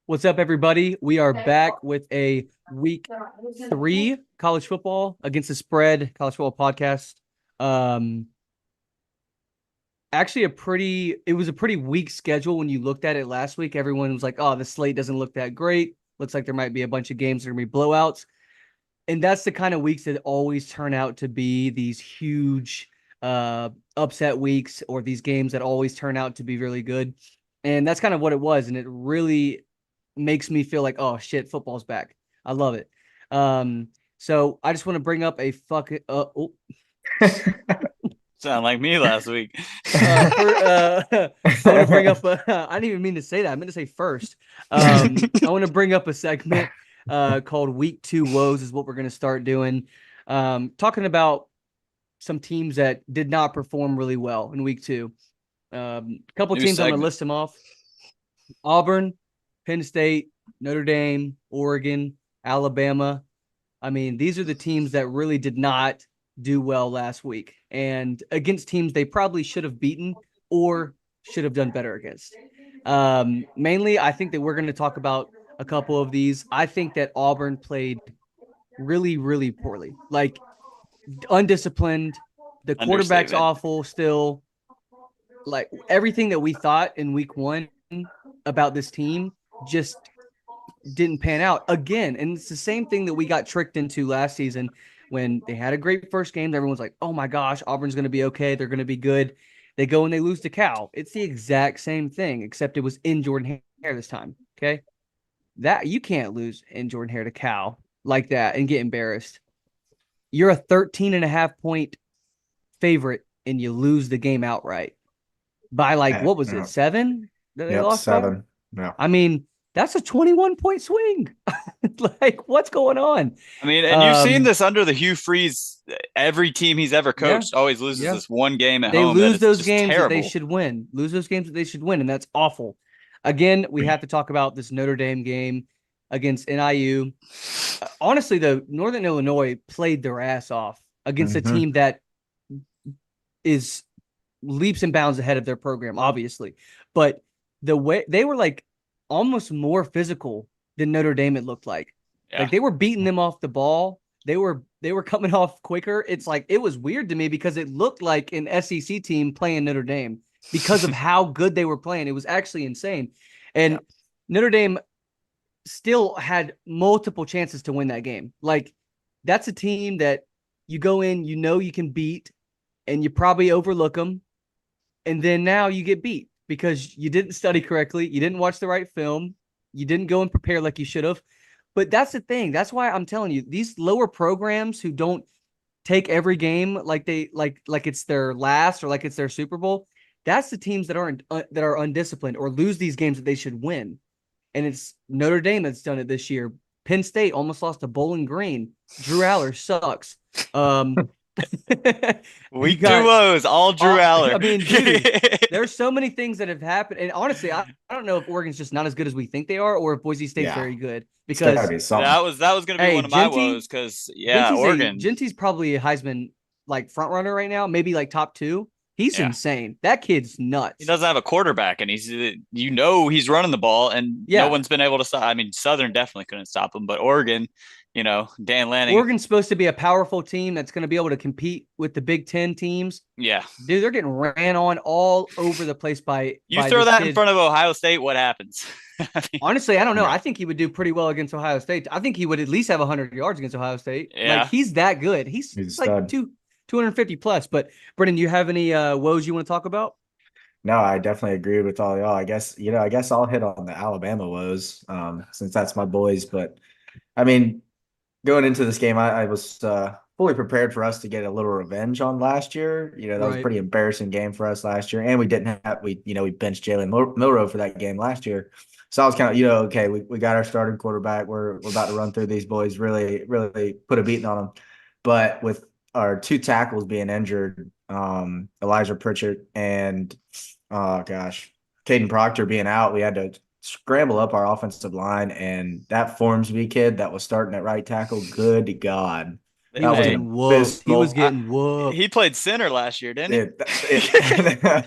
What's up, everybody? We are back with a week three college football against the spread college football podcast. Um, actually, it was a pretty weak schedule when you looked at it last week. Everyone was like, "Oh, the slate doesn't look that great. Looks like there might be a bunch of games that are gonna be blowouts." And that's the kind of weeks that always turn out to be these huge upset weeks, or these games that always turn out to be really good. And that's kind of what it was. And it really makes me feel like, oh shit, football's back. I love it. Um, so I just want to bring up a fucking Sound like me last week. for I want to bring up I didn't even mean to say that. I meant to say first. I want to bring up a segment called Week Two Woes is what we're gonna start doing. Talking about some teams that did not perform really well in Week Two. A couple New teams, I'm gonna segment. list them off: Auburn, Penn State, Notre Dame, Oregon, Alabama. I mean, these are the teams that really did not do well last week, and against teams they probably should have beaten or should have done better against. Mainly, I think that we're going to talk about a couple of these. I think that Auburn played really, really poorly, like undisciplined. The quarterback's Understatement. awful still. Like everything that we thought in week one about this team just didn't pan out again. And it's the same thing that we got tricked into last season when they had a great first game. Everyone's like, oh my gosh, Auburn's going to be okay. They're going to be good. They go and they lose to Cal. It's the exact same thing, except it was in Jordan Hare this time. Okay. That you can't lose in Jordan Hare to Cal like that and get embarrassed. You're a 13 and a half point favorite and you lose the game outright by like, what was it, Yeah. seven that they Yep, lost by? 7. Yeah. I mean, that's a 21 point swing. Like, what's going on? I mean, and you've seen Um, this under the Hugh Freeze. Every team he's ever yeah, coached always loses yeah. this one game at They home that lose is those just games that they terrible. should win. Lose those games that they should win, and that's awful. Again, we have to talk about this Notre Dame game against NIU. Honestly, though, Northern Illinois played their ass off against a hmm team that is leaps and bounds ahead of their program, obviously. But the way they were like almost more physical than Notre Dame, it looked like. Yeah. Like they were beating them off the ball. They were coming off quicker. It's like it was weird to me because it looked like an SEC team playing Notre Dame because of how good they were playing. It was actually insane. Yeah. And Notre Dame still had multiple chances to win that game. Like that's a team that you go in, you know you can beat, and you probably overlook them, and then now you get beat because you didn't study correctly, you didn't watch the right film, you didn't go and prepare like you should have. But that's the thing. That's why I'm telling you, these lower programs who don't take every game like they like it's their last or like it's their Super Bowl, that's the teams that are undisciplined or lose these games that they should win. And it's Notre Dame that's done it this year. Penn State almost lost to Bowling Green. Drew Aller sucks. Um, you Week two got woes, all Drew Aller. I mean, dude, there's so many things that have happened. And honestly, I don't know if Oregon's just not as good as we think they are or if Boise State's Yeah. very good. It's got to Because, be that something. was that was gonna be hey, one of my woes because Oregon. Genty's probably a Heisman like front runner right now, maybe like top two. He's Yeah. insane. That kid's He nuts. doesn't have a quarterback, and he's running the ball, and no Yeah. one's been able to stop. I mean, Southern definitely couldn't stop him, but Oregon, Dan Lanning, Oregon's supposed to be a powerful team that's going to be able to compete with the Big Ten teams. yeah. Dude, they're getting ran on all over the place You by throw this that in kid. front of Ohio State, what happens? I mean, Honestly, I don't know. Yeah. I think he would do pretty well against Ohio State. I think he would at least have 100 yards against Ohio State. Like yeah. he's that good. He's He's a like stud. 250 plus. But Brendan, you have any woes you want to talk about? No, I definitely agree with all y'all. I guess I'll hit on the Alabama woes, since that's my boys. But I mean, going into this game, I was fully prepared for us to get a little revenge on last year. That was a Right. pretty embarrassing game for us last year, and we didn't have we benched Jalen Milrow for that game last year. So I was kind of okay, we got our starting quarterback. We're about to run through these boys, really really put a beating on them. But with our two tackles being injured, Elijah Pritchard and Caden Proctor being out, we had to scramble up our offensive line, and that Formsby kid that was starting at right tackle, good God, He that was was Hey, an getting whooped. He was abysmal. getting he whooped. played center last year, didn't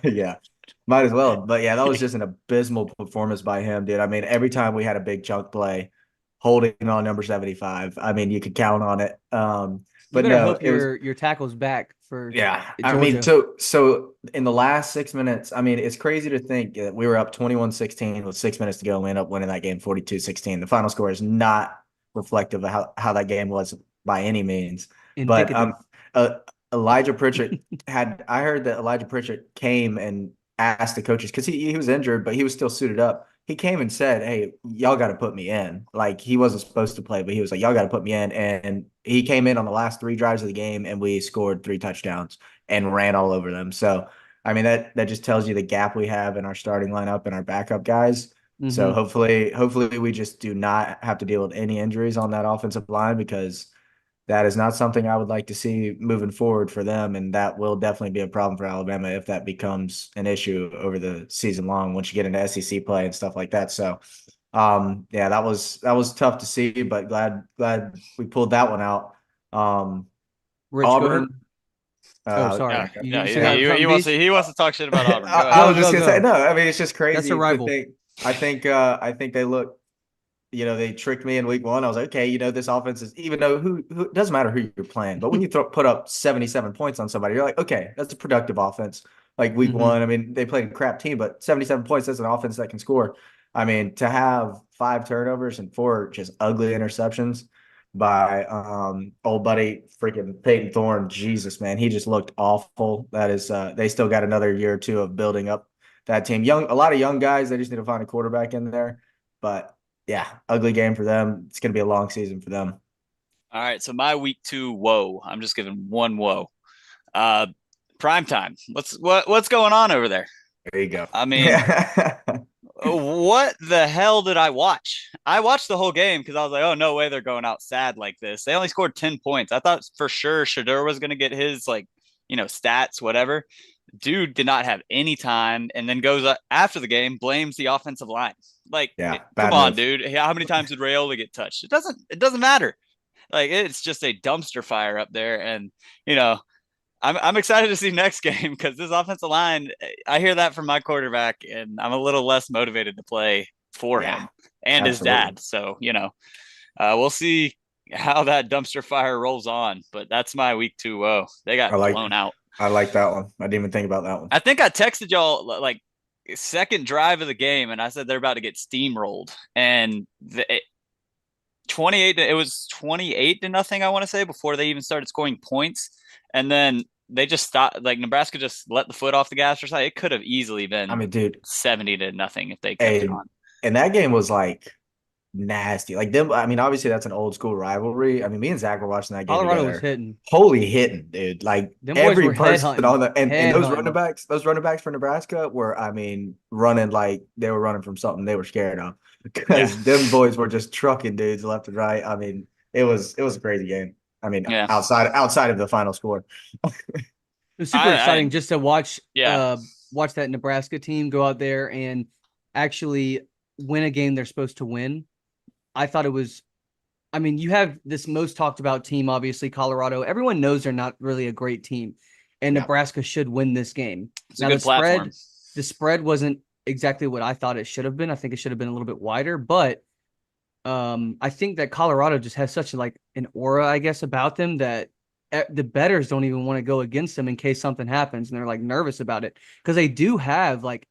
he? Yeah. Might as well. But yeah, that was just an abysmal performance by him, dude. I mean, every time we had a big chunk play, holding on number 75, I mean, you could count on it. You But better no, hope it was your tackle's back for yeah. I mean, Georgia. so in the last 6 minutes, I mean, it's crazy to think that we were up 21-16 with 6 minutes to go and we ended up winning that game 42-16. The final score is not reflective of how that game was by any means. But Indicative. Elijah Pritchett I heard that Elijah Pritchett came and asked the coaches because he was injured, but he was still suited up. He came and said, "Hey, y'all got to put me in." Like he wasn't supposed to play, but he was like, "Y'all got to put me in." And he came in on the last 3 drives of the game, and we scored 3 touchdowns and ran all over them. So, I mean that just tells you the gap we have in our starting lineup and our backup guys. So Mm-hmm. hopefully we just do not have to deal with any injuries on that offensive line because that is not something I would like to see moving forward for them. And that will definitely be a problem for Alabama if that becomes an issue over the season long once you get into SEC play and stuff like that. So yeah, that was tough to see, but glad we pulled that one out. Rich, go ahead. Auburn. Oh, sorry. Yeah, You yeah, still got he something, wants to Beast? talk shit about Auburn. Go I ahead. was Go, just go, gonna say go. no. I mean, it's just That's a crazy to rival. think. I think they look. They tricked me in week one. I was like, okay, this offense is even though who it doesn't matter who you're playing, but when you put up 77 points on somebody, you're like, okay, that's a productive offense. Like week Mm-hmm. one, I mean, they played a crap team, but 77 points, that's an offense that can score. I mean, to have 5 turnovers and 4 just ugly interceptions by old buddy freaking Peyton Thorne, Jesus, man, he just looked awful. That is, they still got another year or two of building up that team. A lot of young guys. They just need to find a quarterback in there, but yeah, ugly game for them. It's going to be a long season for them. All right, so my week 2 woe. I'm just giving one woe. Uh, prime time. What's going on over there? There you go. I mean, what the hell did I watch? I watched the whole game because I was like, oh, no way they're going out sad like this. They only scored 10 points. I thought for sure Shadur was going to get his, stats, whatever. Dude did not have any time and then goes after the game, blames the offensive line. Like, Yeah, come bad on, move. dude. How many times did Rayola get touched? It doesn't matter. Like, it's just a dumpster fire up there. And, I'm excited to see next game because this offensive line, I hear that from my quarterback, and I'm a little less motivated to play for Yeah, him and his absolutely. dad. So, we'll see how that dumpster fire rolls on. But that's my week 2 woe. They I got like blown out. I like that one. I didn't even think about that one. I think I texted y'all like second drive of the game, and I said they're about to get steamrolled. And 28, it was 28 to nothing, I want to say, before they even started scoring points. And then they just stopped. Like Nebraska just let the foot off the gas or something. It could have easily been I mean, dude, 70 to nothing if they kept it and on. and that game was like nasty. Like them, I mean, obviously that's an old school rivalry. I mean, me and Zach were watching that game Colorado was together. hitting. Holy hitting, dude. Like Them boys every were head person hunting. on the and Head hunting. those running backs for Nebraska were, I mean, running like they were running from something they were scared of Yeah. because them boys were just trucking dudes left and right. I mean, it was a crazy game. I mean, Yeah. outside of the final score. It was super exciting I just to watch yeah. watch that Nebraska team go out there and actually win a game they're supposed to win. I thought it was I mean, you have this most talked about team, obviously, Colorado. Everyone knows they're not really a great team, and Yeah. Nebraska should win this game. It's a Now, good platform. the spread wasn't exactly what I thought it should have been. I think it should have been a little bit wider, but I think that Colorado just has such like an aura, I guess, about them that the bettors don't even want to go against them in case something happens, and they're like nervous about it because they do have like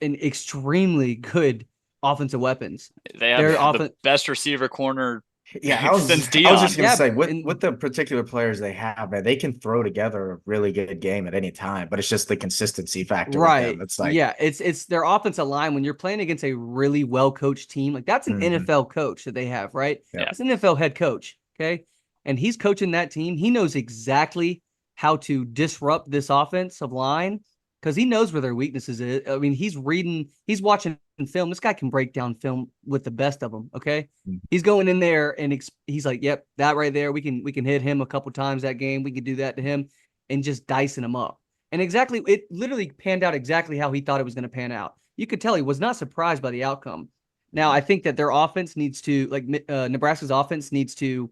an extremely good offensive weapons. They have Their the best receiver corner Yeah, since I was just Dion. gonna Yeah, say with and the particular players they have, man, they can throw together a really good game at any time, but it's just the consistency factor with them. right. It's like Yeah, it's their offensive line when you're playing against a really well-coached team. Like that's an mhm, NFL coach that they have, right? yeah. It's an NFL head coach, okay? And he's coaching that team. He knows exactly how to disrupt this offensive line because he knows where their weaknesses is. I mean, he's watching film. This guy can break down film with the best of them, okay? Mhm. He's going in there and he's like, "Yep, that right there. We can hit him a couple times that game. We could do that to him and just dicing him up." And exactly, it literally panned out exactly how he thought it was going to pan out. You could tell he was not surprised by the outcome. Now, I think that their offense needs to, like Nebraska's offense needs to.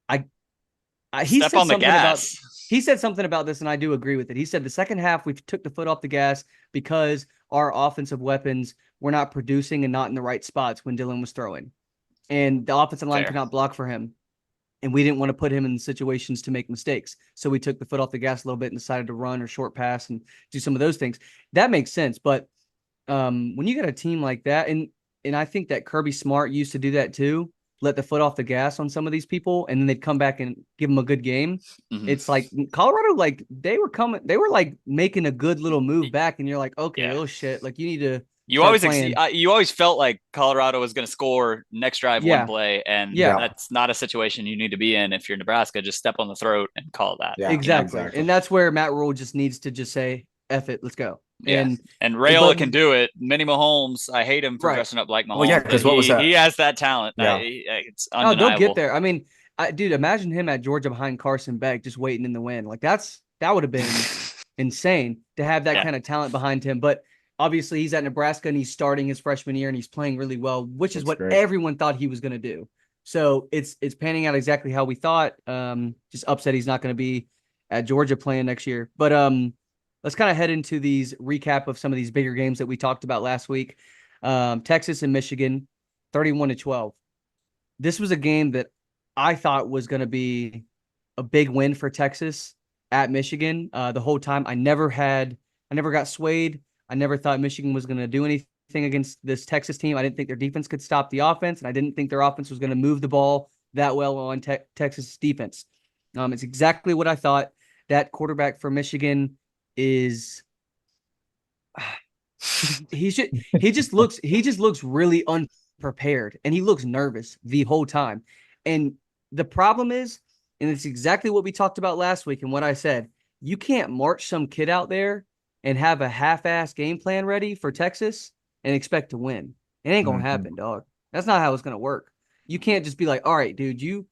I he Step said on the something about gas. he said something about this, and I do agree with it. He said the second half we took the foot off the gas because our offensive weapons were not producing and not in the right spots when Dylan was throwing, and the offensive line Fair. could not block for him. And we didn't want to put him in situations to make mistakes. So we took the foot off the gas a little bit and decided to run or short pass and do some of those things. That makes sense. But when you got a team like that, and I think that Kirby Smart used to do that too, let the foot off the gas on some of these people, and then they'd come back and give them a good game. Mhm. It's like Colorado, like they were like making a good little move back, and you're like, okay, oh shit, like you need to. You always felt like Colorado was going to score next drive, one play, and that's not a situation you need to be in if you're Nebraska. Just step on the throat and call that. Yeah, exactly. And that's where Matt Rule just needs to just say, "F it, let's go." Yeah. And Rayola can do it. Minnie Mahomes, I hate him for dressing up like Mahomes. Well, yeah, because what was that? He has that talent. Yeah. It's undeniable. They'll get there. I mean, dude, imagine him at Georgia behind Carson Beck, just waiting in the wind. Like that would have been insane to have that kind of talent behind him. But obviously, he's at Nebraska and he's starting his freshman year and he's playing really well, which is what everyone thought he was going to do. So it's panning out exactly how we thought. Just upset he's not going to be at Georgia playing next year. But let's kind of head into these recap of some of these bigger games that we talked about last week. Texas and Michigan, 31-12. This was a game that I thought was going to be a big win for Texas at Michigan. The whole time I never got swayed. I never thought Michigan was going to do anything against this Texas team. I didn't think their defense could stop the offense, and I didn't think their offense was going to move the ball that well on Texas defense. It's exactly what I thought. That quarterback for Michigan is he just looks really unprepared, and he looks nervous the whole time. And the problem is, and it's exactly what we talked about last week and what I said, you can't march some kid out there and have a half-ass game plan ready for Texas and expect to win. It ain't going to happen, dog. That's not how it's going to work. You can't just be like, all right, dude, you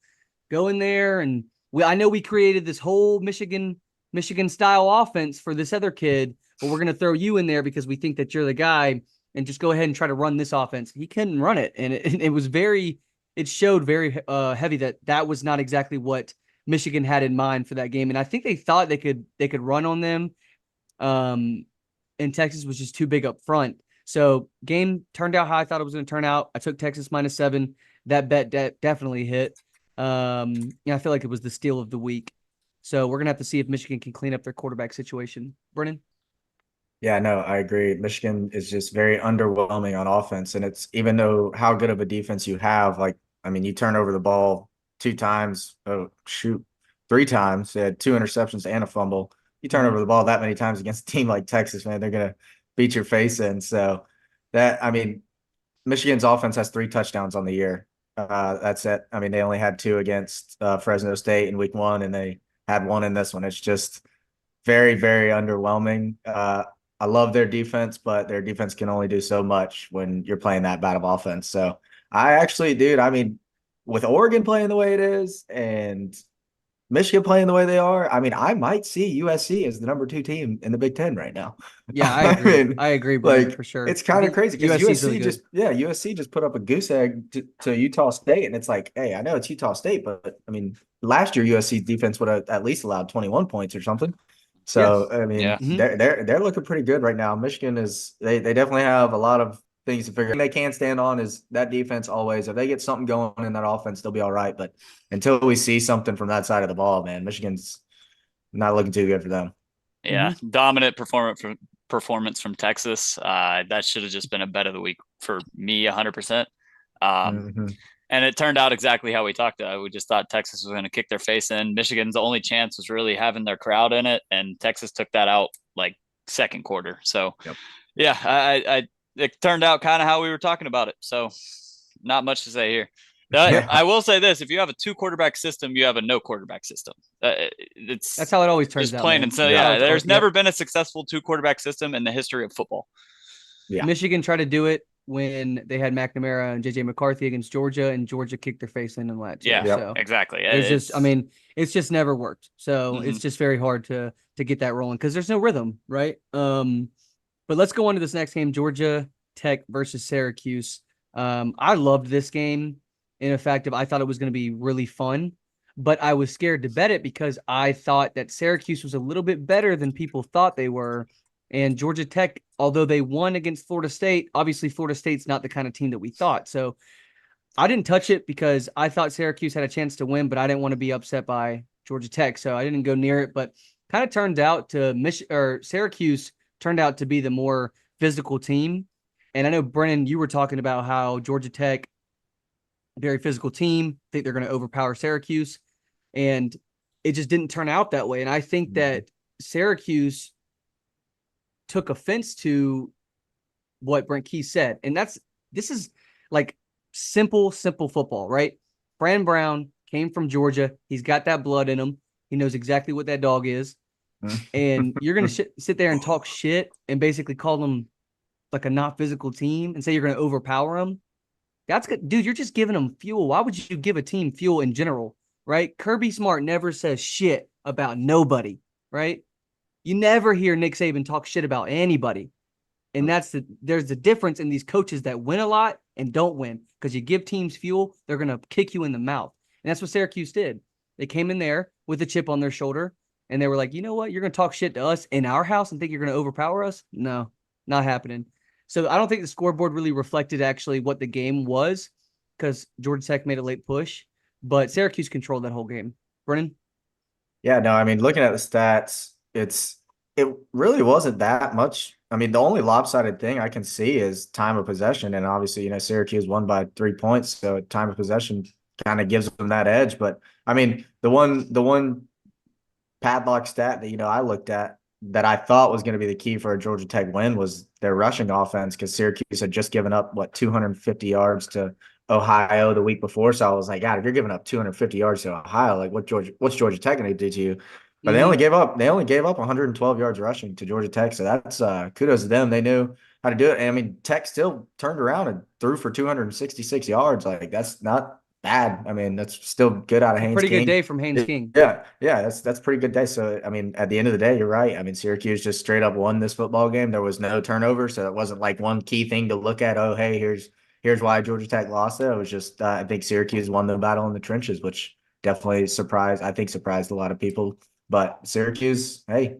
go in there and I know we created this whole Michigan-style offense for this other kid, but we're going to throw you in there because we think that you're the guy and just go ahead and try to run this offense. He couldn't run it, and it showed very heavy that was not exactly what Michigan had in mind for that game. And I think they thought they could run on them. And Texas was just too big up front. So game turned out how I thought it was going to turn out. I took Texas -7. That bet definitely hit. I feel like it was the steal of the week. So we're going to have to see if Michigan can clean up their quarterback situation. Brennan? Yeah, no, I agree. Michigan is just very underwhelming on offense. And it's even though how good of a defense you have, like, I mean, you turn over the ball 2 times. Oh, shoot. 3 times. They had 2 interceptions and a fumble. You turn over the ball that many times against a team like Texas, man, they're going to beat your face in. So Michigan's offense has 3 touchdowns on the year. That's it. I mean, they only had 2 against Fresno State in week 1, and they had 1 in this one. It's just very, very underwhelming. I love their defense, but their defense can only do so much when you're playing that bad of offense. So I actually, dude, I mean, with Oregon playing the way it is and Michigan playing the way they are, I mean, I might see USC as the number 2 team in the Big Ten right now. Yeah, I agree. I agree, Brandon, for sure. It's kind of crazy because USC just put up a goose egg to Utah State, and it's like, hey, I know it's Utah State, but I mean, last year USC's defense would have at least allowed 21 points or something. So I mean, they're looking pretty good right now. Michigan is they definitely have a lot of things to figure out. They can stand on is that defense always. If they get something going in that offense, they'll be all right. But until we see something from that side of the ball, man, Michigan's not looking too good for them. Yeah, dominant performance from Texas. That should have just been a bet of the week for me, 100%. And it turned out exactly how we talked about. We just thought Texas was going to kick their face in. Michigan's only chance was really having their crowd in it, and Texas took that out like second quarter. So, it turned out kind of how we were talking about it. So, not much to say here. I will say this: if you have a 2-quarterback system, you have a no quarterback system. That's how it always turns just out. Plain and so, there's never been a successful 2-quarterback system in the history of football. Yeah. Michigan tried to do it when they had McNamara and JJ McCarthy against Georgia, and Georgia kicked their face in that too. Yeah, so exactly. It's just never worked. So it's just very hard to get that rolling because there's no rhythm, right? But let's go on to this next game, Georgia Tech versus Syracuse. I loved this game. In fact, I thought it was going to be really fun. but I was scared to bet it because I thought that Syracuse was a little bit better than people thought they were. And Georgia Tech, although they won against Florida State, obviously Florida State's not the kind of team that we thought. So I didn't touch it because I thought Syracuse had a chance to win, but I didn't want to be upset by Georgia Tech. So I didn't go near it, but kind of turned out to Syracuse turned out to be the more physical team. And I know, Brennan, you were talking about how Georgia Tech, very physical team, think they're going to overpower Syracuse. And it just didn't turn out that way. And I think that Syracuse took offense to what Brent Key said. And this is like simple football, right? Brandon Brown came from Georgia. He's got that blood in him. He knows exactly what that dog is. And you're going to sit there and talk shit and basically call them like a not physical team and say you're going to overpower them. That's good. Dude, you're just giving them fuel. Why would you give a team fuel in general, right? Kirby Smart never says shit about nobody, right? You never hear Nick Saban talk shit about anybody. And there's the difference in these coaches that win a lot and don't win. Because you give teams fuel, they're going to kick you in the mouth. And that's what Syracuse did. They came in there with a chip on their shoulder, and they were like, you know what? You're going to talk shit to us in our house and think you're going to overpower us? No, not happening. So I don't think the scoreboard really reflected actually what the game was, because Georgia Tech made a late push, but Syracuse controlled that whole game. Brennan? Yeah, no, I mean, looking at the stats, it really wasn't that much. I mean, the only lopsided thing I can see is time of possession, and obviously, Syracuse won by 3 points, so time of possession kind of gives them that edge. But I mean, the one padlock stat that I looked at that I thought was going to be the key for a Georgia Tech win was their rushing offense, because Syracuse had just given up 250 yards to Ohio the week before. So I was like, God, if you're giving up 250 yards to Ohio, like what's Georgia Tech going to do to you? But they only gave up 112 yards rushing to Georgia Tech. So that's kudos to them. They knew how to do it. And I mean, Tech still turned around and threw for 266 yards. Like, that's not bad. I mean, that's still good out of Haynes Pretty King. good day from Haynes King. Yeah, that's a pretty good day. So I mean, at the end of the day, you're right. I mean, Syracuse just straight up won this football game. There was no turnover, so it wasn't like one key thing to look at. Oh, hey, here's why Georgia Tech lost it. It was just I think Syracuse won the battle in the trenches, which definitely surprised a lot of people. But Syracuse, hey,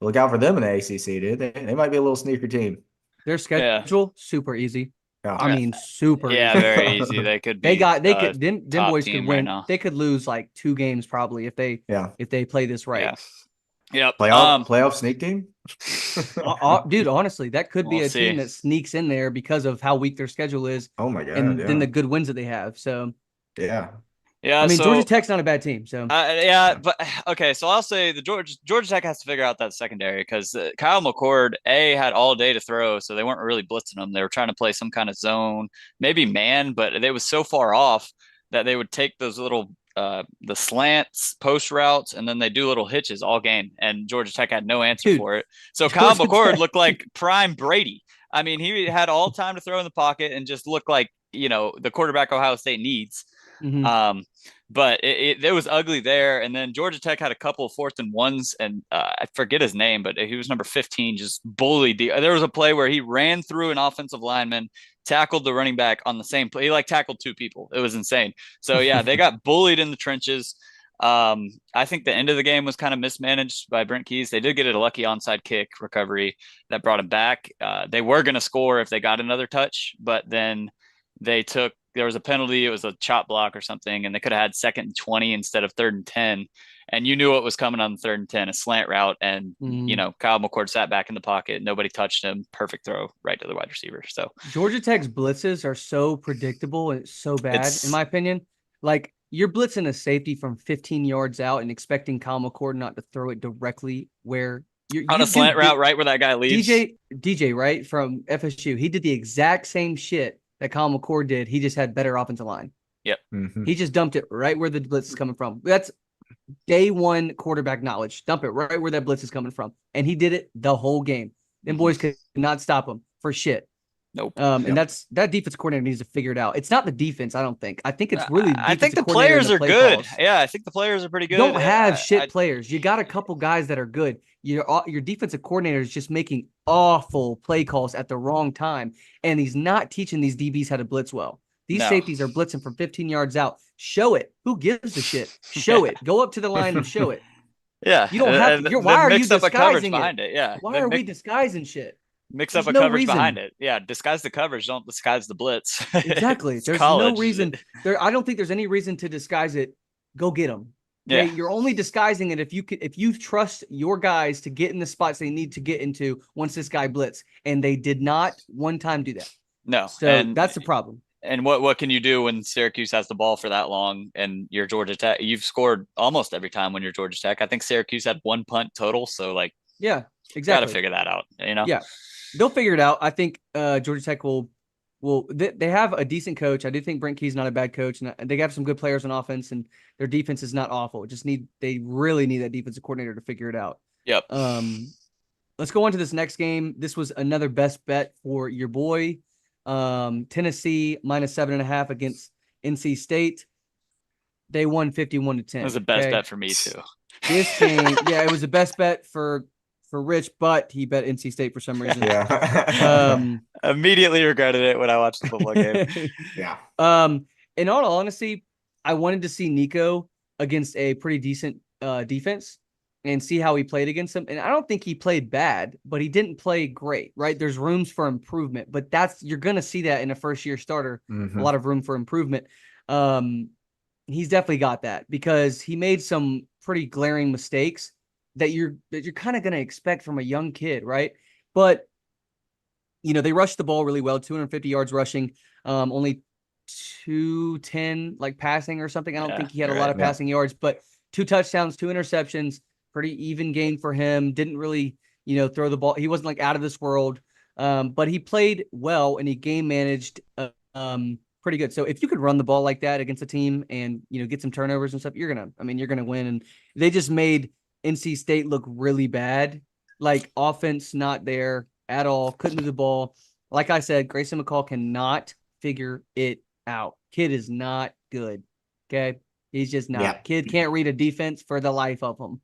look out for them in the ACC, dude. They might be a little sneaker team. Their schedule, super easy. Yeah. I mean, super Yeah, easy. very easy. They could be. Them top boys team could right win. now. They could lose like 2 games probably if they play this right. Yeah. Yep. Playoff sneak team. Dude, honestly, that could be We'll a see. team that sneaks in there because of how weak their schedule is. Oh my God. And yeah. then the good wins that they have. So yeah. Yeah. I mean, so, Georgia Tech's not a bad team. So but okay. So I'll say the Georgia Tech has to figure out that secondary, because Kyle McCord had all day to throw, so they weren't really blitzing them. They were trying to play some kind of zone, maybe man, but they was so far off that they would take those little the slants, post routes, and then they do little hitches all game, and Georgia Tech had no answer for it. So Kyle McCord looked like prime Brady. I mean, he had all time to throw in the pocket and just looked like the quarterback Ohio State needs. mm-hmm. But it was ugly there. And then Georgia Tech had a couple of 4th and 1s, and I forget his name, but he was number 15, just bullied. There was a play where he ran through an offensive lineman, tackled the running back on the same play. He tackled 2 people. It was insane. So yeah, they got bullied in the trenches. I think the end of the game was kind of mismanaged by Brent Keys. They did get a lucky onside kick recovery that brought him back. They were going to score if they got another touch, but then there was a penalty. It was a chop block or something, and they could have had 2nd and 20 instead of 3rd and 10. And you knew what was coming on the 3rd and 10, a slant route. And, Kyle McCord sat back in the pocket. Nobody touched him. Perfect throw right to the wide receiver. So Georgia Tech's blitzes are so predictable and so bad, in my opinion. Like, you're blitzing a safety from 15 yards out and expecting Kyle McCord not to throw it directly where you're on a slant route, right where that guy leaves. DJ, right, from FSU. He did the exact same shit that Kyle McCord did. He just had better offensive line. Yep. Mm-hmm. He just dumped it right where the blitz is coming from. That's day one quarterback knowledge. Dump it right where that blitz is coming from. And he did it the whole game. Them boys could not stop him for shit. Nope. And that defense coordinator needs to figure it out. It's not the defense, I don't think. I think it's really I think the players are good. Calls. Yeah, I think the players are pretty good. You don't have players. You got a couple guys that are good. Your defensive coordinator is just making awful play calls at the wrong time, and he's not teaching these DBs how to blitz well. These No. safeties are blitzing from 15 yards out. Show it. Who gives a shit? Show it. Go up to the line and show it. Yeah. You don't have to. Why Then are you mix up a coverage disguising it? behind it. Yeah. Why Then are we disguising shit? mix up There's a no coverage reason. behind it. Yeah. Disguise the coverage. Don't disguise the blitz. Exactly. It's There's college. no reason. I don't think there's any reason to disguise it. Go get them. Okay, Yeah. you're only disguising it if you trust your guys to get in the spots they need to get into once this guy blitz, and they did not one time do that. No. So And that's the problem. And what can you do when Syracuse has the ball for that long and you're Georgia Tech? You've scored almost every time when you're Georgia Tech. I think Syracuse had 1 punt total. So like, Yeah, got exactly. to figure that out. You know? Yeah, they'll figure it out. I think Georgia Tech will. They have a decent coach. I do think Brent Key's not a bad coach, and they have some good players on offense, and their defense is not awful. They really need that defensive coordinator to figure it out. Yep. Let's go on to this next game. This was another best bet for your boy. Tennessee -7.5 against NC State. They won 51-10. It was the best bet for me too. This game, yeah, it was the best bet for Rich, but he bet NC State for some reason. Yeah. Immediately regretted it when I watched the football game. Yeah. In all honesty, I wanted to see Nico against a pretty decent defense and see how he played against them. And I don't think he played bad, but he didn't play great, right? There's rooms for improvement, but you're going to see that in a first-year starter, a lot of room for improvement. He's definitely got that because he made some pretty glaring mistakes that you're kind of going to expect from a young kid, right? But, they rushed the ball really well, 250 yards rushing, only 210 like passing or something. I don't think he had a lot of passing yards, but 2 touchdowns, 2 interceptions, pretty even game for him. Didn't really, throw the ball. He wasn't like out of this world, but he played well and he game managed pretty good. So if you could run the ball like that against a team and, get some turnovers and stuff, you're going to win. And they just made NC State look really bad. Like offense not there at all. Couldn't do the ball. Like I said, Grayson McCall cannot figure it out. Kid is not good. Okay. He's just not. Yeah. Kid can't read a defense for the life of him.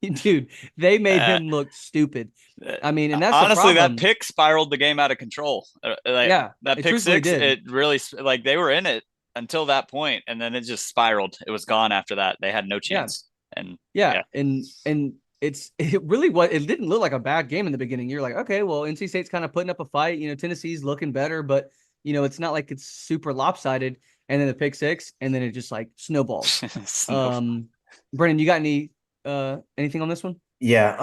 Dude, they made him look stupid. I mean, and that's honestly, the problem. that pick spiraled the game out of control. That pick six, it really, like they were in it until that point, and then it just spiraled. It was gone after that. They had no chance. And it really was. It didn't look like a bad game in the beginning. You're like, okay, well, NC State's kind of putting up a fight. Tennessee's looking better, but it's not like it's super lopsided. And then the pick six, and then it just like snowballs. Brennan, you got anything on this one? Yeah.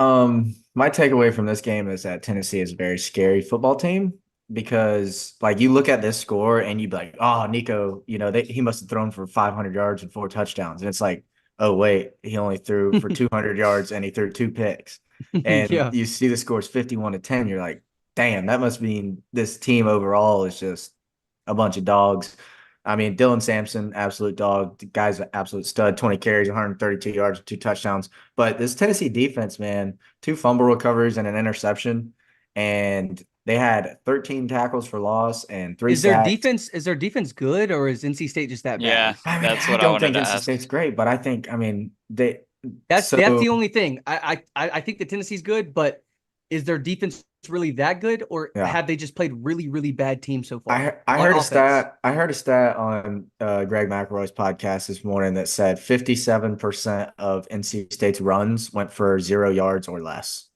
My takeaway from this game is that Tennessee is a very scary football team because like you look at this score and you'd be like, oh, Nico, he must have thrown for 500 yards and 4 touchdowns. And it's like, oh, wait, he only threw for 200 yards and he threw 2 picks. And you see the scores 51-10. You're like, damn, that must mean this team overall is just a bunch of dogs. I mean, Dylan Sampson, absolute dog. The guy's an absolute stud, 20 carries, 132 yards, 2 touchdowns. But this Tennessee defense, man, 2 fumble recoveries and an interception. And they had 13 tackles for loss and 3 sacks. Is their defense good, or is NC State just that bad? Yeah, I don't think NC State's great, but I think, that's the only thing. I think that Tennessee's good, but is their defense really that good, or have they just played really, really bad teams so far? I heard a stat on Greg McElroy's podcast this morning that said 57% of NC State's runs went for 0 yards or less.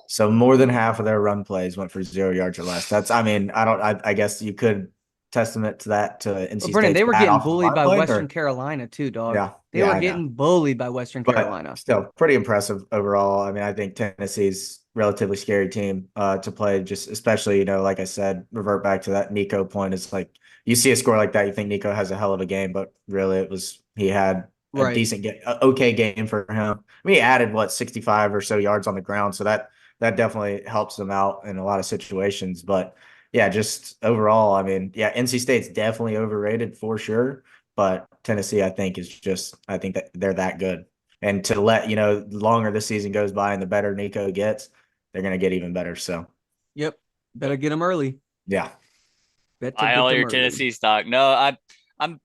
So more than half of their run plays went for 0 yards or less. I guess you could testament to that to NC State. Brennan, they were getting bullied by Western Carolina too, dog. Yeah. They were getting bullied by Western Carolina. Still pretty impressive overall. I mean, I think Tennessee's relatively scary team to play, just especially, like I said, revert back to that Nico point. It's like you see a score like that, you think Nico has a hell of a game, but really he had a decent game, okay game for him. I mean, he added 65 or so yards on the ground. So that definitely helps them out in a lot of situations. But yeah, just overall, I mean, NC State's definitely overrated for sure. But Tennessee, I think that they're that good. And to let, the longer the season goes by and the better Nico gets, they're going to get even better. So, yep. Better get them early. Yeah. I all your Tennessee stock. No, I'm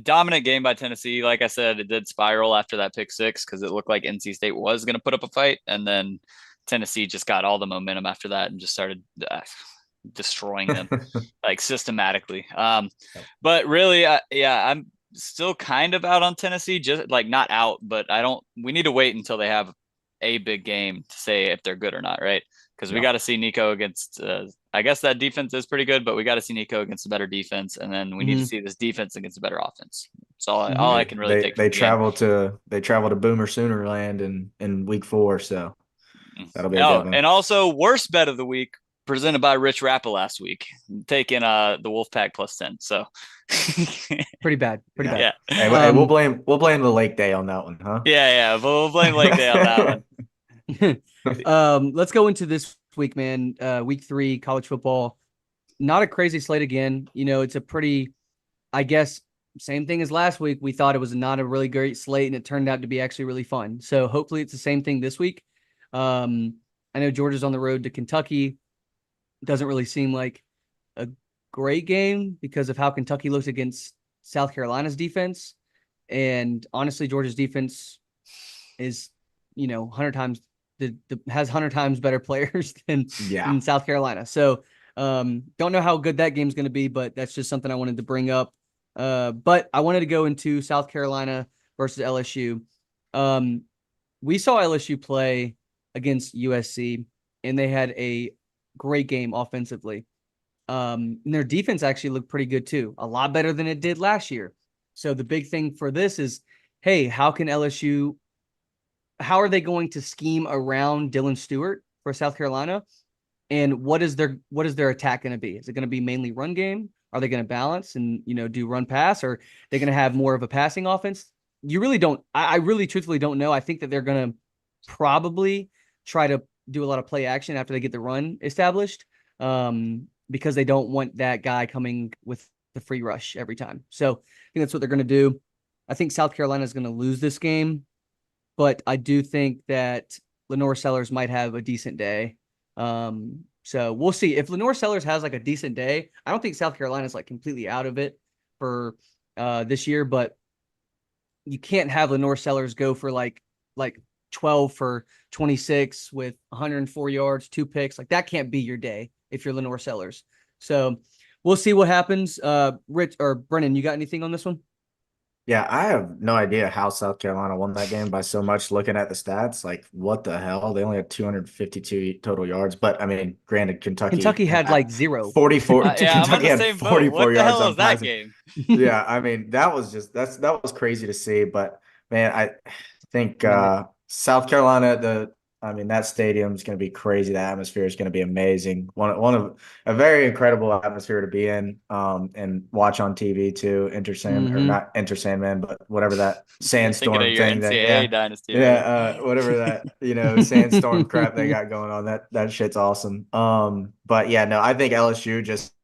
dominant game by Tennessee. Like I said, it did spiral after that pick six because it looked like NC State was going to put up a fight. And then Tennessee just got all the momentum after that and just started destroying them like systematically. But really, I'm still kind of out on Tennessee, just like not out, but we need to wait until they have a big game to say if they're good or not, right? Because we got to see Nico against, I guess that defense is pretty good, but we got to see Nico against a better defense, and then we need to see this defense against a better offense. That's all I can really take from They the game. travel to Boomer Sooner Land in week 4, so that'll be a Oh, good one. and also worst bet of the week presented by Rich Rappa last week, taking the Wolfpack +10. So pretty bad. Yeah. Hey, we'll blame the Lake Day on that one, huh? Yeah. We'll blame Lake Day on that one. Let's go into this week, man. Week 3, college football. Not a crazy slate again. It's a pretty, I guess, same thing as last week. We thought it was not a really great slate, and it turned out to be actually really fun. So hopefully it's the same thing this week. I know Georgia's on the road to Kentucky. Doesn't really seem like a great game because of how Kentucky looks against South Carolina's defense. And honestly, Georgia's defense is, 100 times has 100 times better players than South Carolina. So don't know how good that game's going to be, but that's just something I wanted to bring up. But I wanted to go into South Carolina versus LSU. We saw LSU play against USC, and they had a great game offensively. And their defense actually looked pretty good too, a lot better than it did last year. So the big thing for this is, hey, how are they going to scheme around Dylan Stewart for South Carolina? And what is their attack going to be? Is it going to be mainly run game? Are they going to balance and, do run pass, or are they going to have more of a passing offense? You really don't. I really truthfully don't know. I think that they're going to probably try to do a lot of play action after they get the run established, because they don't want that guy coming with the free rush every time. So I think that's what they're going to do. I think South Carolina is going to lose this game, but I do think that Lenore Sellers might have a decent day. So we'll see. If Lenore Sellers has like a decent day, I don't think South Carolina is like completely out of it for this year, but you can't have Lenore Sellers go for like 12 for 26 with 104 yards, 2 picks. Like that can't be your day if you're Lenore Sellers. So we'll see what happens. Rich or Brennan, you got anything on this one? Yeah, I have no idea how South Carolina won that game by so much. Looking at the stats, like what the hell? They only had 252 total yards, but I mean, granted, Kentucky had like 0. 44. Yeah, I'm on Kentucky the had same boat. 44 What the yards hell on is that passing. game? Yeah, I mean, that was crazy to see. But man, I think South Carolina, that stadium is going to be crazy. The atmosphere is going to be amazing. One of a very incredible atmosphere to be in, and watch on TV too. Or not Enter Sandman, but whatever that sandstorm thing NCAA dynasty, whatever that sandstorm crap they got going on. That shit's awesome. But yeah, no, I think LSU just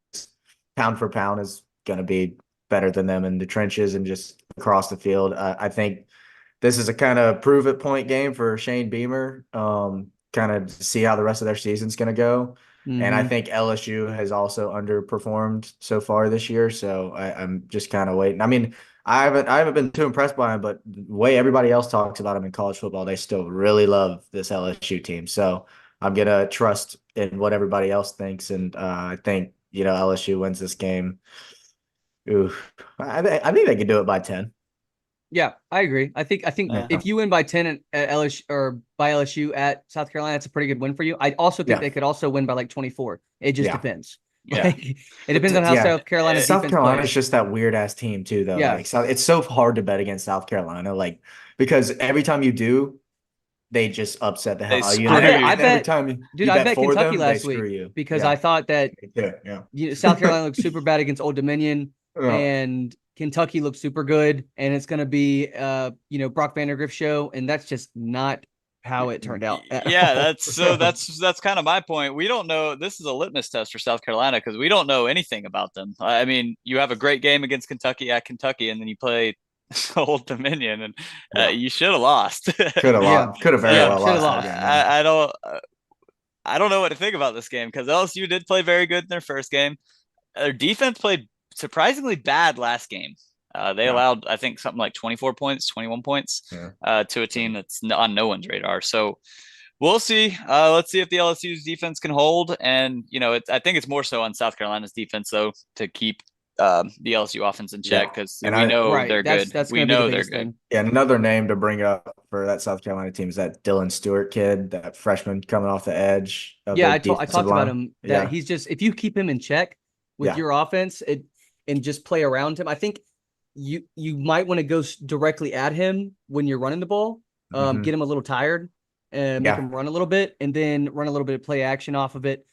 pound for pound is going to be better than them in the trenches and just across the field. I think this is a kind of prove it point game for Shane Beamer, kind of see how the rest of their season's going to go. And I think LSU has also underperformed so far this year. So I'm just kind of waiting. I mean, I haven't been too impressed by him, but the way everybody else talks about him in college football, they still really love this LSU team. So I'm going to trust in what everybody else thinks. And I think, LSU wins this game. Ooh, I think they could do it by 10. Yeah, I agree. I think if you win by 10 at LSU or by LSU at South Carolina, that's a pretty good win for you. I also think they could also win by like 24. It just depends. Yeah. Like, it depends on how South Carolina is just that weird ass team too, though. Yeah. Like, so it's so hard to bet against South Carolina, like because every time you do, they just upset the hell out of you. I bet them, Kentucky last week because I thought that South Carolina looked super bad against Old Dominion and Kentucky looks super good, and it's going to be, Brock Vandergriff show, and that's just not how it turned out. Yeah, that's kind of my point. We don't know. This is a litmus test for South Carolina because we don't know anything about them. I mean, you have a great game against Kentucky at Kentucky, and then you play Old Dominion, and you should have lost. Could have very well lost. I don't know what to think about this game because LSU did play very good in their first game. Their defense played surprisingly bad last game. They allowed, I think, something like 24 points, 21 points to a team that's on no one's radar. So We'll see. Let's see if the LSU's defense can hold. And, I think it's more so on South Carolina's defense, though, to keep the LSU offense in check Yeah. because And we know Right. they're good. That's We going to be the know they're biggest good. thing. yeah, another name to bring up for that South Carolina team is that Dylan Stewart kid, that freshman coming off the edge of Yeah, their I defensive talked about line. him that Yeah. he's just if you keep him in check with Yeah. your offense and just play around him, I think you might want to go directly at him when you're running the ball. Hmm. Get him a little tired and make Yeah. him run a little bit, and then run a little bit of play action off of it,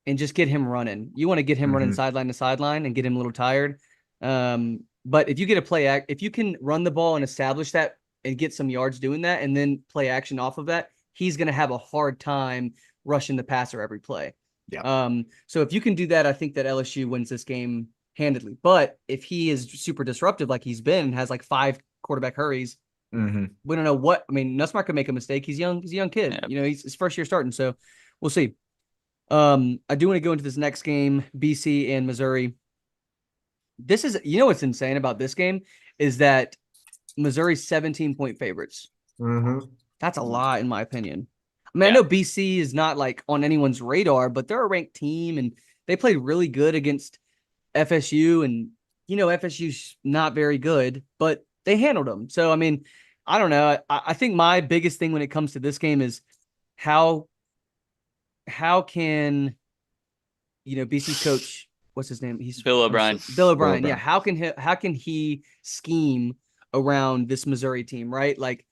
and just get him running. You want to get him running Hmm. sideline to sideline and get him a little tired. But if you get a if you can run the ball and establish that and get some yards doing that, and then play action off of that, he's going to have a hard time rushing the passer every play. Yeah. So if you can do that, I think that LSU wins this game handedly. But if he is super disruptive like he's been and has like 5 quarterback hurries, Hmm. we don't know what. I mean, Nussmark could make a mistake. He's young. He's a young kid. Yeah. He's his first year starting. So we'll see. I do want to go into this next game, BC and Missouri. This is, what's insane about this game is that Missouri's 17-point favorites. Hmm. That's a lot, in my opinion. I mean, I Yeah. know BC is not like on anyone's radar, but they're a ranked team and they played really good against FSU. And, FSU's not very good, but they handled them. So, I mean, I don't know. I think my biggest thing when it comes to this game is how can, BC's coach, what's his name? He's Bill O'Brien. Bill O'Brien. Bill Yeah. O'Brien. How can he scheme around this Missouri team, right? Like,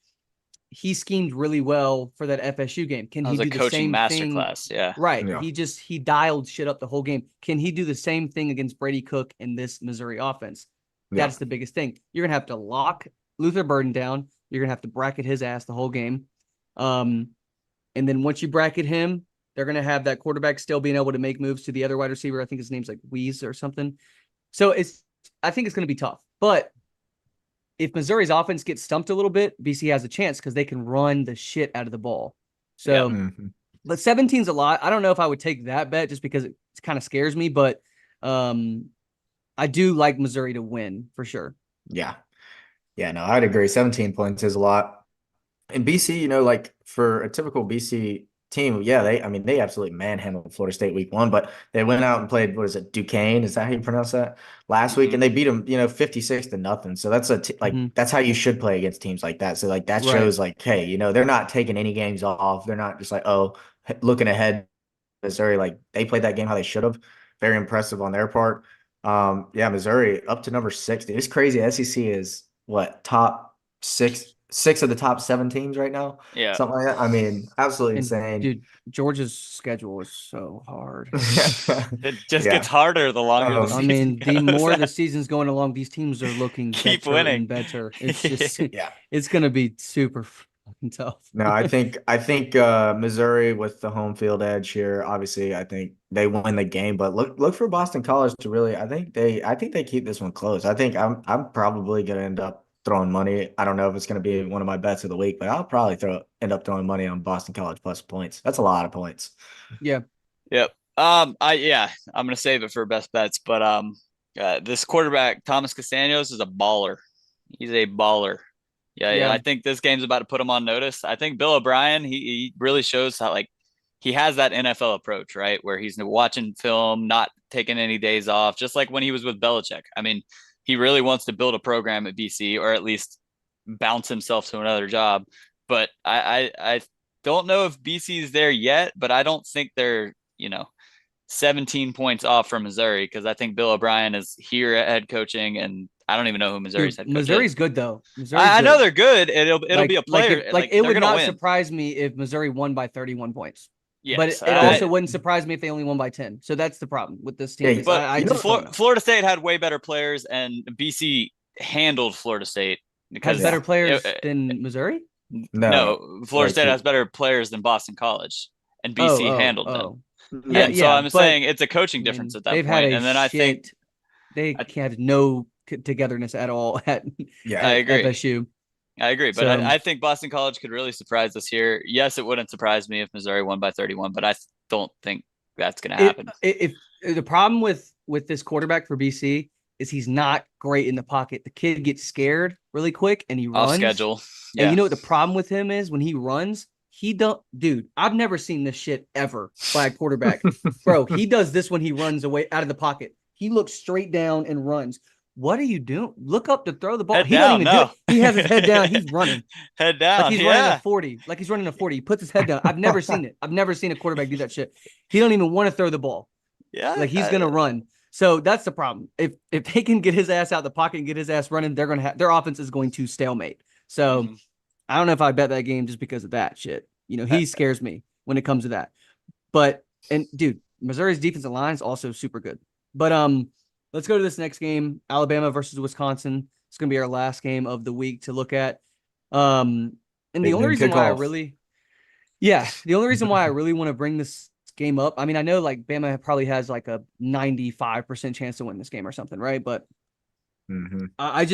he schemed really well for that FSU game. Can That he was a do the coaching same thing? masterclass. Yeah. Right. Yeah. He dialed shit up the whole game. Can he do the same thing against Brady Cook in this Missouri offense? Yeah. That's the biggest thing. You're gonna have to lock Luther Burden down. You're gonna have to bracket his ass the whole game. And then once you bracket him, they're gonna have that quarterback still being able to make moves to the other wide receiver. I think his name's like Weeze or something. So I think it's gonna be tough. But if Missouri's offense gets stumped a little bit, BC has a chance because they can run the shit out of the ball. So, Hmm. but 17's a lot. I don't know if I would take that bet just because it kind of scares me, but I do like Missouri to win for sure. Yeah. Yeah, no, I'd agree. 17 points is a lot. And BC, like for a typical BC team, yeah, they absolutely manhandled Florida State week 1, but they went out and played, what is it, Duquesne? Is that how you pronounce that? Last week, and they beat them, 56-0. So that's that's how you should play against teams like that. So like that Right. shows like, hey, they're not taking any games off. They're not just like, oh, looking ahead. Missouri, like they played that game how they should have. Very impressive on their part. Yeah, Missouri up to number 6. Dude, it's crazy. SEC is what, top six of the top 7 teams right now, Yeah. something like that. I mean, absolutely And insane. dude, Georgia's schedule is so hard. It just Yeah. gets harder the longer the Um, I season mean, the goes. more the season's going along, these teams are looking Keep better winning. and better. It's just, Yeah. it's gonna be super fucking tough. No, I think Missouri with the home field edge here. Obviously, I think they win the game, but look for Boston College to really. I think they keep this one close. I think I'm probably gonna end up throwing money. I don't know if it's gonna be one of my bets of the week, but I'll probably end up throwing money on Boston College plus points. That's a lot of points. Yeah. Yep. I'm gonna save it for best bets, but this quarterback Thomas Castaños is a baller. He's a baller. Yeah. I think this game's about to put him on notice. I think Bill O'Brien, he really shows how like he has that NFL approach, right? Where he's watching film, not taking any days off, just like when he was with Belichick. I mean, he really wants to build a program at BC or at least bounce himself to another job. But I don't know if BC is there yet, but I don't think they're, 17 points off from Missouri because I think Bill O'Brien is here at head coaching, and I don't even know who Missouri's Dude, head coach Missouri's is. good though. Missouri's I know good. they're good. It'll be a player. Like it they're would gonna not win. surprise me if Missouri won by 31 points. Yes, But it also wouldn't surprise me if they only won by 10. So that's the problem with this team. Yeah, but I just don't know. Florida State had way better players, and BC handled Florida State because Has better players than Missouri? no, Florida Like State has better players than Boston College, and BC handled them. Yeah, And so I'm but, saying it's a coaching difference at that they've point. had And then I think they have no togetherness at all at, Yeah. I agree. FSU. I agree, but So- I think Boston College could really surprise us here. Yes, it wouldn't surprise me if Missouri won by 31, but I don't think that's going to happen. If the problem with this quarterback for BC is he's not great in the pocket. The kid gets scared really quick and he runs. Off schedule. And you know what the problem with him is when he runs, Dude, I've never seen this shit ever by a quarterback. Bro, he does this when he runs away out of the pocket. He looks straight down and runs. What are you doing? Look up to throw the ball. Head He doesn't down, even do no. it. He has his head down. He's running. Head Like down. he's running a Yeah. 40. Like he's running a 40. He puts his head down. I've never seen it. I've never seen a quarterback do that shit. He don't even want to throw the ball. Yeah. Like he's gonna run. So that's the problem. If they can get his ass out of the pocket and get his ass running, they're gonna have their offense is going to stalemate. So I don't know if I bet that game just because of that shit. You know, he scares me when it comes to that. But and dude, Missouri's defensive line is also super good. But let's go to this next game, Alabama versus Wisconsin. It's gonna be our last game of the week to look at. And the only reason why the only reason why I really want to bring this game up, I mean, I know like Bama probably has like a 95% chance to win this game or something, right? But they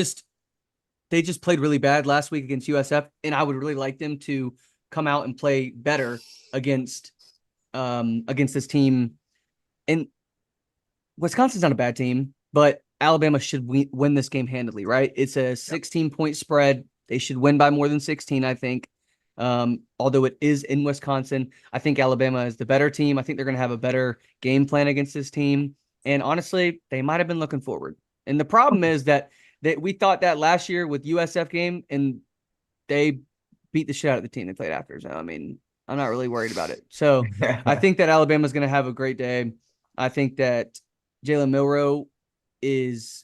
just played really bad last week against USF, and I would really like them to come out and play better against this team. And Wisconsin's not a bad team, but Alabama should win this game handily, right? It's a 16-point spread. They should win by more than 16, I think. Although it is in Wisconsin, I think Alabama is the better team. I think they're going to have a better game plan against this team. And honestly, they might have been looking forward. And the problem is that we thought that last year with USF game, and they beat the shit out of the team they played after. So, I mean, I'm not really worried about it. So I think that Alabama's going to have a great day. I think that Jalen Milroe he's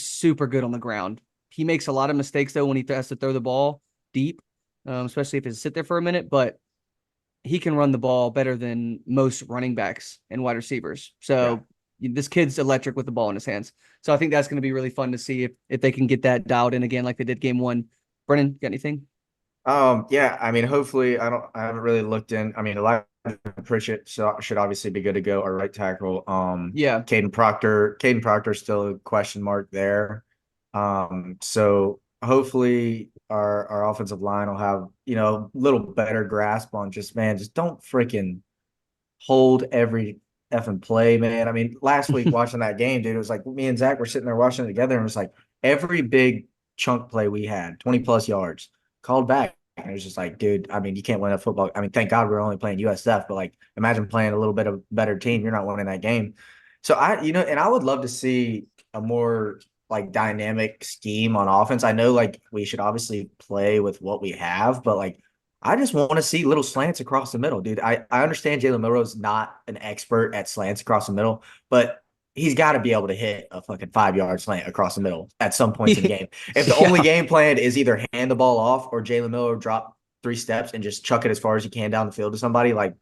super good on the ground. He makes a lot of mistakes, though, when he has to throw the ball deep, especially if it's sit there for a minute. But he can run the ball better than most running backs and wide receivers. So this kid's electric with the ball in his hands. So I think that's going to be really fun to see if they can get that dialed in again like they did game one. Brennan, got anything? Yeah, I mean, hopefully I haven't really looked in. I mean, Elijah Pritchett should obviously be good to go, our right tackle. Yeah. Caden Proctor's still a question mark there. So hopefully our offensive line will have, a little better grasp on just don't freaking hold every effing play, man. I mean, last week watching that game, dude, it was like me and Zach were sitting there watching it together, and it was like every big chunk play we had, 20 plus yards, called back. And it was just like, dude, I mean, you can't win a football. I mean, thank God we're only playing USF, but like, imagine playing a little bit of better team. You're not winning that game. So and I would love to see a more like dynamic scheme on offense. I know like we should obviously play with what we have, but like, I just want to see little slants across the middle, dude. I understand Jalen Milroe's not an expert at slants across the middle, but he's got to be able to hit a fucking 5-yard slant across the middle at some points in the game. If the only game plan is either hand the ball off or Jalen Milroe drop 3 steps and just chuck it as far as you can down the field to somebody, like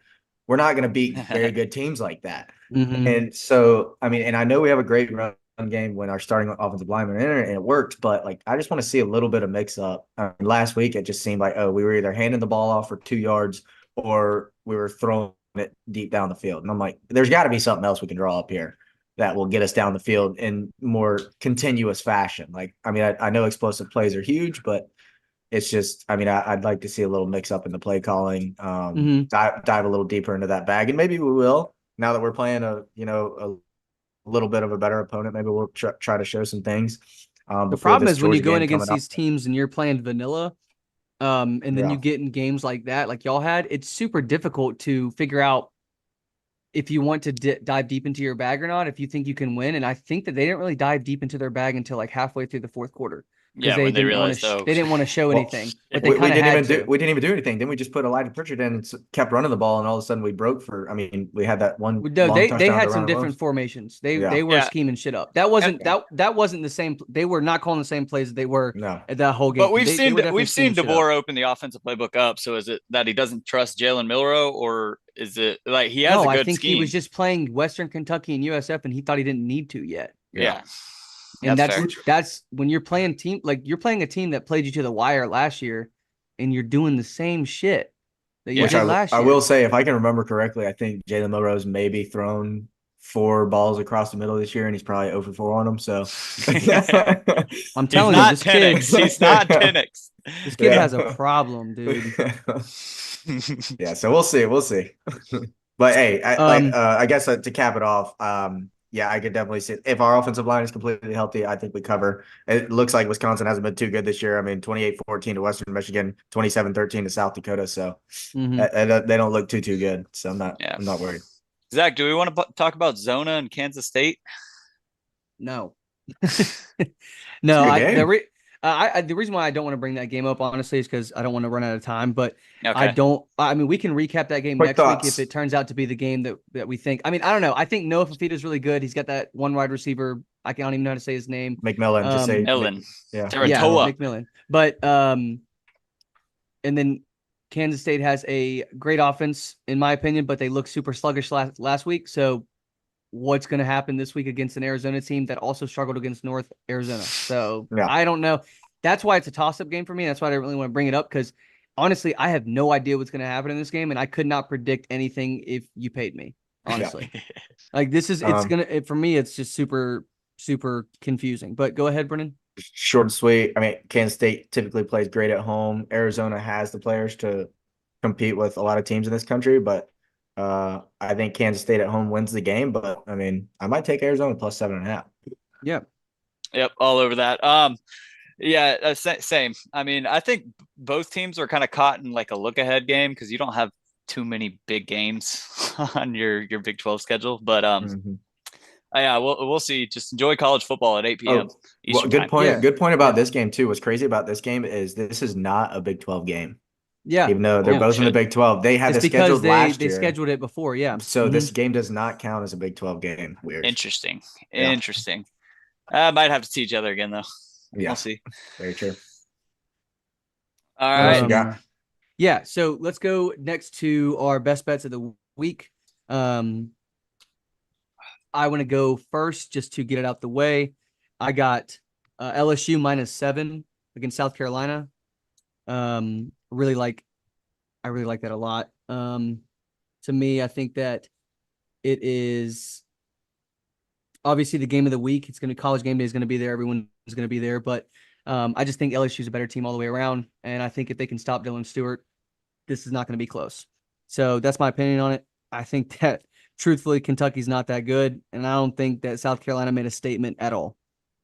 we're not going to beat very good teams like that. And so, I mean, and I know we have a great run game when our starting offensive lineman in it, and it worked, but like I just want to see a little bit of mix up. Last week it just seemed like, we were either handing the ball off for 2 yards or we were throwing it deep down the field. And I'm like, there's got to be something else we can draw up here that will get us down the field in more continuous fashion. Like, I mean, I know explosive plays are huge, but it's just, I mean, I'd like to see a little mix up in the play calling, dive a little deeper into that bag, and maybe we will now that we're playing a little bit of a better opponent. Maybe we'll try to show some things. The problem is when you go in against these teams and you're playing vanilla, and then you get in games like that, like y'all had, it's super difficult to figure out if you want to dive deep into your bag or not, if you think you can win. And I think that they didn't really dive deep into their bag until like halfway through the fourth quarter. Yeah, when they realized they didn't want to show anything, but they we didn't even do anything. Then we just put Elijah Pritchard in and kept running the ball, and all of a sudden we broke for. I mean, we had that one. No, they had some different formations. They were scheming shit up. That wasn't that wasn't the same. They were not calling the same plays that they were at that whole game. But we've seen DeBoer open the offensive playbook up. So is it that he doesn't trust Jalen Milroe, or is it like he has a good I think scheme? He was just playing Western Kentucky and USF, and he thought he didn't need to yet. Yeah. And that's when you're playing you're playing a team that played you to the wire last year, and you're doing the same shit that you did last year. I will say, if I can remember correctly, I think Jalen Milroe's maybe thrown 4 balls across the middle this year, and he's probably 0 for 4 on them. So I'm telling you, this kid, he's not 10x. This kid has a problem, dude. Yeah, so we'll see. But hey, I guess to cap it off, Yeah, I could definitely see it. If our offensive line is completely healthy, I think we cover. It looks like Wisconsin hasn't been too good this year. I mean, 28-14 to Western Michigan, 27-13 to South Dakota. So Mhm. they don't look too good. So Yeah. I'm not worried. Zach, do we want to talk about Zona and Kansas State? No. It's a No, good I the game. re the reason why I don't want to bring that game up honestly is because I don't want to run out of time. But Okay. I mean, we can recap that game Quick next week if thoughts. it turns out to be the game that we think. I mean, I don't know. I think Noah Fafita is really good. He's got that one wide receiver. I don't even know how to say his name. McMillan, just say Millen. yeah, Yeah, McMillan. Teratoa. McMillan. But and then Kansas State has a great offense in my opinion, but they looked super sluggish last week. So what's going to happen this week against an Arizona team that also struggled against North Arizona? So Yeah. I don't know. That's why it's a toss-up game for me. That's why I didn't really want to bring it up because honestly, I have no idea what's going to happen in this game, and I could not predict anything if you paid me. Honestly, like this is for me. It's just super super confusing. But go ahead, Brennan. Short and sweet. I mean, Kansas State typically plays great at home. Arizona has the players to compete with a lot of teams in this country, but I think Kansas State at home wins the game. But I mean, I might take Arizona plus 7.5. Yeah. Yep, all over that. Yeah, same. I mean, I think both teams are kind of caught in like a look ahead game because you don't have too many big games on your Big 12 schedule. But Mm-hmm. yeah, we'll see. Just enjoy college football at 8 p.m. Oh, well, Eastern good time. point. Yeah. Good point about Yeah. this game too. What's crazy about this game is this is not a Big 12 game, Yeah. even though they're Yeah. Oh both in the shit. Big 12. They had It's this because scheduled last they year, scheduled it before. Yeah. so Mm-hmm. this game does not count as a Big 12 game. Weird. Interesting. Yeah. Interesting. I might have to see each other again though. We'll Yeah. see. Very true. All What else right. you got? Yeah, so let's go next to our best bets of the week. Um, I want to go first just to get it out the way. I got LSU -7 against South Carolina. Really I really like that a lot. To me, I think that it is obviously the game of the week. It's going to college game day is going to be there. Everyone is going to be there, but I just think LSU is a better team all the way around, and I think if they can stop Dylan Stewart, this is not going to be close. So that's my opinion on it. I think that truthfully, Kentucky's not that good, and I don't think that South Carolina made a statement at all.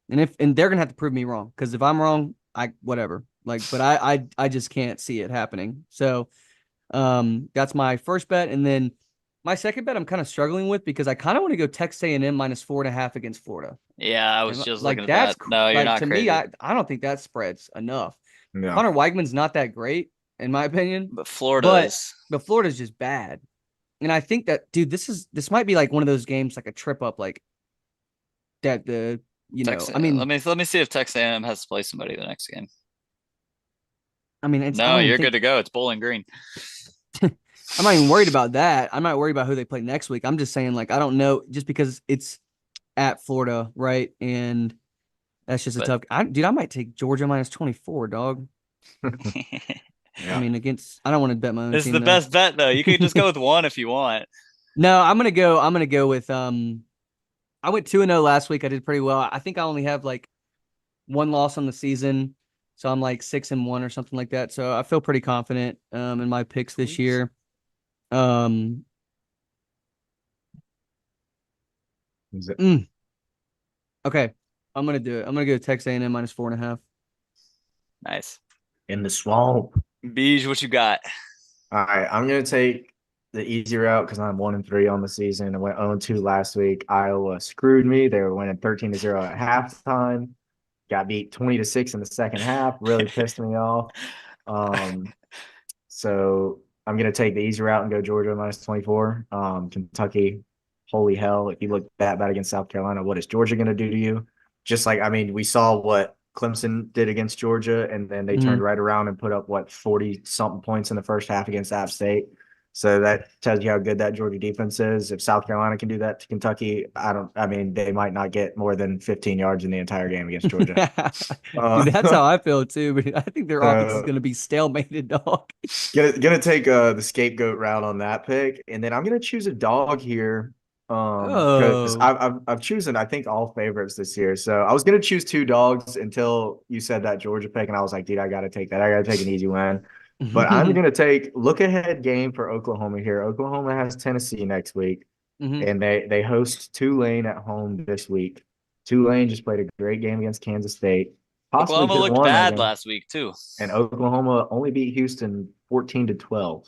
And they're gonna have to prove me wrong because if I'm wrong, I whatever. But I just can't see it happening. So that's my first bet, and then my second bet I'm kind of struggling with because I kind of want to go Texas A&M -4.5 against Florida. Yeah, I was And just looking like at that. that's No, you're like not to me, crazy. I don't think that spreads enough. Yeah. Connor Weigman's not that great in my opinion, But Florida but is. Florida's just bad. And I think that, dude, this might be like one of those games, like a trip up, like that. Texas. I mean, Let me see if Texas A&M has to play somebody the next game. I No, don't even you're think good to go. It's Bowling Green. I'm not even worried about that. I'm not worried about who they play next week. I'm just saying, like, I don't know, just because it's at Florida, right? And that's just a But tough. Dude, I might take Georgia -24, dog. I Yeah. mean, I don't want to bet my own this is team the though. best bet though. You could just go with one if you want. No, I'm gonna go. I'm gonna go with I went 2-0 last week. I did pretty well. I think I only have like one loss on the season. So I'm like 6-1 or something like that. So I feel pretty confident in my picks this year. Um Is it mm, okay. I'm gonna do it. I'm gonna go Texas A&M -4.5. Nice. in the swamp? Beige, what you got? All right, I'm gonna take the easy route because I'm 1-3 on the season. I went 0-2 last week. Iowa screwed me. They were winning 13-0 at halftime. Got beat 20-6 in the second half. Really pissed me off. Um, so I'm gonna take the easy route and go Georgia -24. Kentucky, holy hell! If you look that bad against South Carolina, what is Georgia gonna do to you? Just like I mean, we saw what Clemson did against Georgia, and then they turned Mhm. right around and put up what 40 something points in the first half against App State. So that tells you how good that Georgia defense is. If South Carolina can do that to Kentucky, I mean, they might not get more than 15 yards in the entire game against Georgia. Dude, that's how Uh, I feel too. But I think their offense is so gonna be stalemated, dog. gonna take the scapegoat route on that pick, and then I'm gonna choose a dog here. Because Oh. I've chosen I think all favorites this year. So I was gonna choose two dogs until you said that Georgia pick, and I was like, dude, I gotta take that. I gotta take an easy win. But I'm gonna take look ahead game for Oklahoma here. Oklahoma has Tennessee next week. and they host Tulane at home this week. Tulane just played a great game against Kansas State. Possibly Oklahoma could have looked won that bad game. last week too. And Oklahoma only beat Houston 14-12.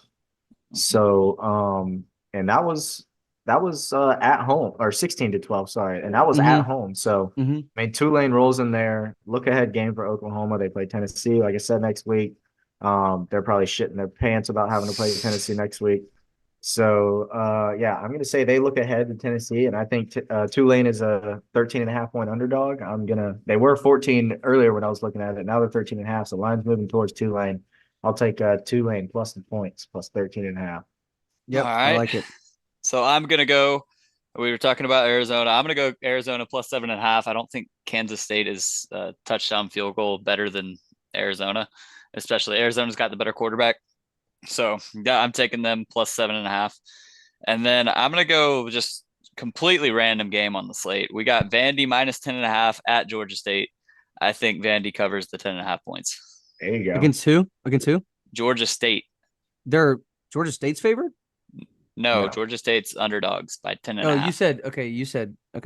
So and that was at home, or 16-12, sorry. And that was at home. So I mean, Tulane rolls in there. Look ahead game for Oklahoma. They play Tennessee, like I said, next week. They're probably shitting their pants about having to play Tennessee next week. So yeah, I'm gonna say they look ahead to Tennessee, and I think Tulane is a 13.5 point underdog. They were 14 earlier when I was looking at it. Now they're 13.5. So line's moving towards Tulane. I'll take Tulane plus the points, plus 13.5. Yep, All right. I like it. So I'm gonna go. We were talking about Arizona. I'm gonna go Arizona plus 7.5. I don't think Kansas State is a touchdown field goal better than Arizona, especially Arizona's got the better quarterback. So yeah, I'm taking them plus 7.5. And then I'm gonna go just completely random game on the slate. We got Vandy minus 10.5 at Georgia State. I think Vandy covers the 10.5 points. There you go. Against who? Against who? Georgia State. They're Georgia State's favorite? No, Georgia State's underdogs by 10.5. Oh, you said okay.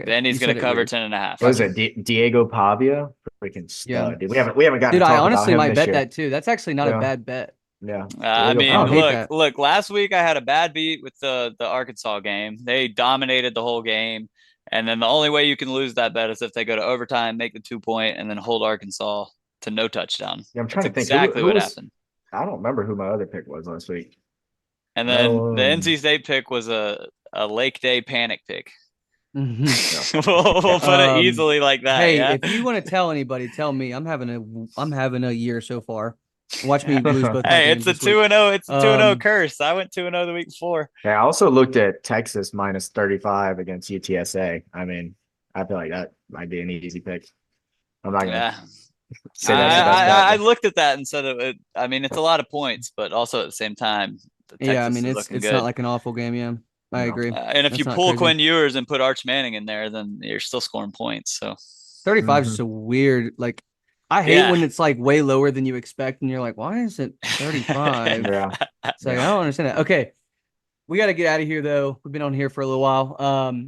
Vandy's gonna cover 10.5. What is it? Diego Pavia? Freaking stud. Yeah. Dude. We haven't gotten Dude, to talk I honestly about him might this bet year. that too. That's actually not a bad bet. Yeah. I mean, I hate that. look, last week I had a bad beat with the Arkansas game. They dominated the whole game. And then the only way you can lose that bet is if they go to overtime, make the 2-point, and then hold Arkansas to no touchdown. Yeah, I'm trying to think exactly what happened. I don't remember who my other pick was last week. And then the NC State pick was a Lake Day panic pick. Mm-hmm. We'll put it easily like that. Hey, yeah? if you want to tell anybody, tell me. I'm having a year so far. Watch me lose both. Hey, it's a 2-0. It's a 2-0 curse. I went 2-0 the week before. Yeah, I also looked at Texas minus 35 against UTSA. I mean, I feel like that might be an easy pick. I'm not gonna say that's the best bet. I looked at that and said I mean, it's a lot of points, but also at the same time, I mean, it's not like an awful game. Yeah, I agree. And if you pull Quinn Ewers and put Arch Manning in there, then you're still scoring points. So 35 is just a weird, like, I hate when it's like way lower than you expect, and you're like, why is it 35? Yeah. It's like, I don't understand that. Okay. We got to get out of here, though. We've been on here for a little while.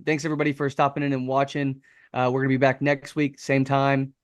Thanks, everybody, for stopping in and watching. We're going to be back next week, same time.